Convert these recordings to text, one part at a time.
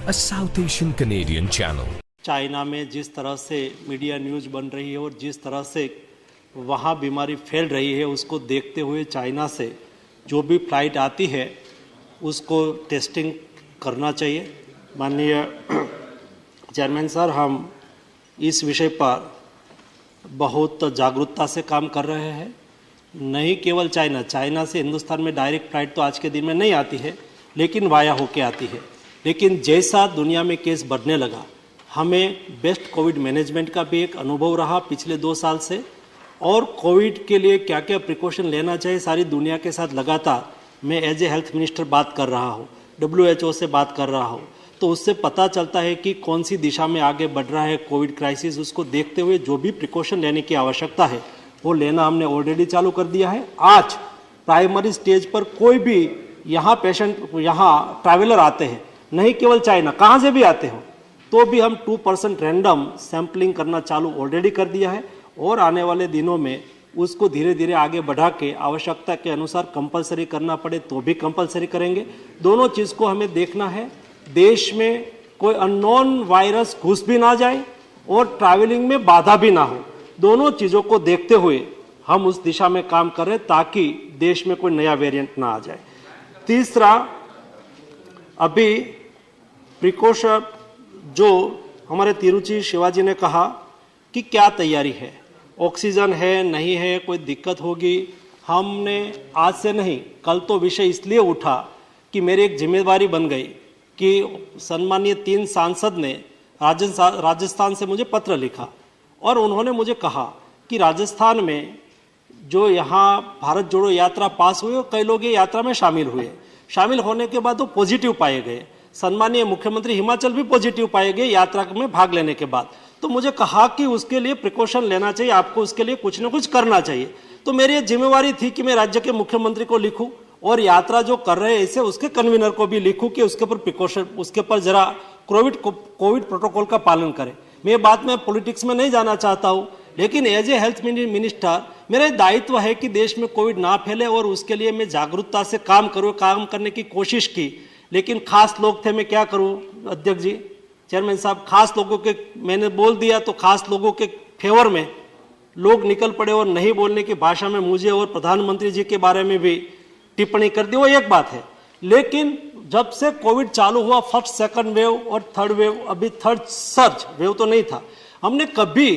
a South Asian Canadian channel. China में जिस तरह से मीडिया न्यूज़ बन रही है और जिस तरह से वहाँ बीमारी फैल रही है, उसको देखते हुए चाइना से जो भी फ्लाइट आती है उसको टेस्टिंग करना चाहिए। माननीय चेयरमैन सर, हम इस विषय पर बहुत जागरूकता से काम कर रहे हैं। नहीं केवल चाइना से हिंदुस्तान में डायरेक्ट फ्लाइट तो आज के दिन में नहीं आती है, लेकिन वाया होके आती है। लेकिन जैसा दुनिया में केस बढ़ने लगा, हमें बेस्ट कोविड मैनेजमेंट का भी एक अनुभव रहा पिछले 2 साल से, और कोविड के लिए क्या क्या प्रिकॉशन लेना चाहिए सारी दुनिया के साथ लगातार मैं एज ए हेल्थ मिनिस्टर बात कर रहा हूँ, WHO से बात कर रहा हूँ। तो उससे पता चलता है कि कौन सी दिशा में आगे बढ़ रहा है कोविड क्राइसिस। उसको देखते हुए जो भी प्रिकॉशन लेने की आवश्यकता है वो लेना हमने ऑलरेडी चालू कर दिया है। आज प्राइमरी स्टेज पर कोई भी यहाँ पेशेंट, यहाँ ट्रैवलर आते हैं, नहीं केवल चाइना, कहाँ से भी आते हो, तो भी हम 2% रैंडम सैम्पलिंग करना चालू ऑलरेडी कर दिया है, और आने वाले दिनों में उसको धीरे धीरे आगे बढ़ा के आवश्यकता के अनुसार कंपलसरी करना पड़े तो भी कंपलसरी करेंगे। दोनों चीज़ को हमें देखना है, देश में कोई अननोन वायरस घुस भी ना जाए और ट्रैवलिंग में बाधा भी ना हो। दोनों चीज़ों को देखते हुए हम उस दिशा में काम कर रहे हैं ताकि देश में कोई नया वेरिएंट ना आ जाए। तीसरा, अभी प्रिकॉशन जो हमारे तिरुचि शिवाजी ने कहा कि क्या तैयारी है, ऑक्सीजन है नहीं है, कोई दिक्कत होगी। हमने आज से नहीं, कल तो विषय इसलिए उठा कि मेरी एक जिम्मेदारी बन गई कि सम्मानीय 3 सांसद ने राजस्थान से मुझे पत्र लिखा और उन्होंने मुझे कहा कि राजस्थान में जो यहाँ भारत जोड़ो यात्रा पास हुई और कई लोग ये यात्रा में शामिल हुए, शामिल होने के बाद वो पॉजिटिव पाए गए। सम्मानीय मुख्यमंत्री हिमाचल भी पॉजिटिव पाए गए यात्रा में भाग लेने के बाद। तो मुझे कहा कि उसके लिए प्रिकॉशन लेना चाहिए, आपको उसके लिए कुछ न कुछ करना चाहिए। तो मेरी ये जिम्मेवारी थी कि मैं राज्य के मुख्यमंत्री को लिखूं और यात्रा जो कर रहे हैं ऐसे उसके कन्वीनर को भी लिखूं कि उसके ऊपर प्रिकॉशन, उसके ऊपर जरा कोविड प्रोटोकॉल का पालन करें। मैं बात में पॉलिटिक्स में नहीं जाना चाहता हूँ, लेकिन एज ए हेल्थ मिनिस्टर मेरा दायित्व है कि देश में कोविड ना फैले और उसके लिए मैं जागरूकता से काम करने की कोशिश की। लेकिन खास लोग थे, मैं क्या करूं अध्यक्ष जी, चेयरमैन साहब, खास लोगों के मैंने बोल दिया तो खास लोगों के फेवर में लोग निकल पड़े और नहीं बोलने की भाषा में मुझे और प्रधानमंत्री जी के बारे में भी टिप्पणी कर दी। वो एक बात है, लेकिन जब से कोविड चालू हुआ, फर्स्ट सेकंड वेव और थर्ड वेव, अभी थर्ड सर्ज वेव तो नहीं था, हमने कभी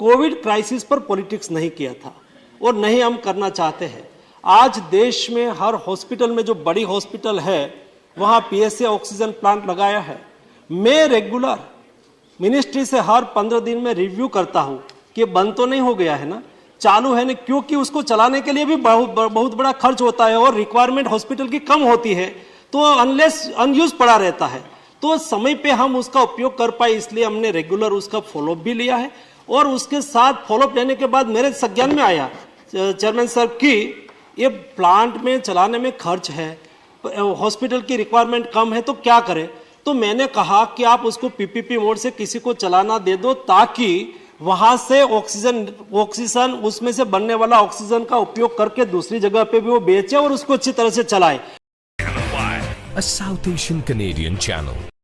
कोविड क्राइसिस पर पॉलिटिक्स नहीं किया था और नहीं हम करना चाहते हैं। आज देश में हर हॉस्पिटल में, जो बड़ी हॉस्पिटल है वहाँ PSA ऑक्सीजन प्लांट लगाया है। मैं रेगुलर मिनिस्ट्री से हर 15 दिन में रिव्यू करता हूँ कि बंद तो नहीं हो गया है ना, चालू है ना, क्योंकि उसको चलाने के लिए भी बहुत बड़ा खर्च होता है और रिक्वायरमेंट हॉस्पिटल की कम होती है, तो अनलेस अनयूज पड़ा रहता है, तो समय पे हम उसका उपयोग कर पाए, इसलिए हमने रेगुलर उसका फॉलोअप भी लिया है। और उसके साथ फॉलोअप लेने के बाद मेरे संज्ञान में आया चेयरमैन सर कि ये प्लांट में चलाने में खर्च है, हॉस्पिटल की रिक्वायरमेंट कम है, तो क्या करें। तो मैंने कहा कि आप उसको PPP मोड से किसी को चलाना दे दो ताकि वहां से ऑक्सीजन उसमें से बनने वाला ऑक्सीजन का उपयोग करके दूसरी जगह पे भी वो बेचे और उसको अच्छी तरह से चलाए। A South Asian Canadian channel.